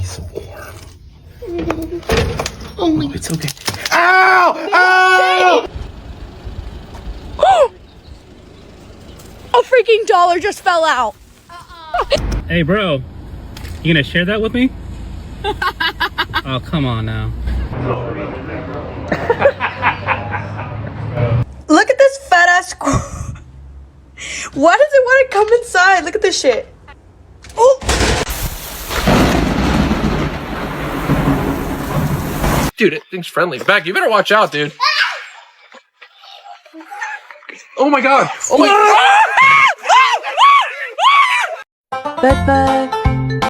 so warm. Oh my. It's okay. Ow! Ow! A freaking dollar just fell out. Hey, bro. You gonna share that with me? Oh, come on now. Look at this fat ass squirrel. Why does it want to come inside? Look at this shit. Oh. Dude, it thing's friendly. Beck, you better watch out, dude. Oh my god. Oh my god. Beck.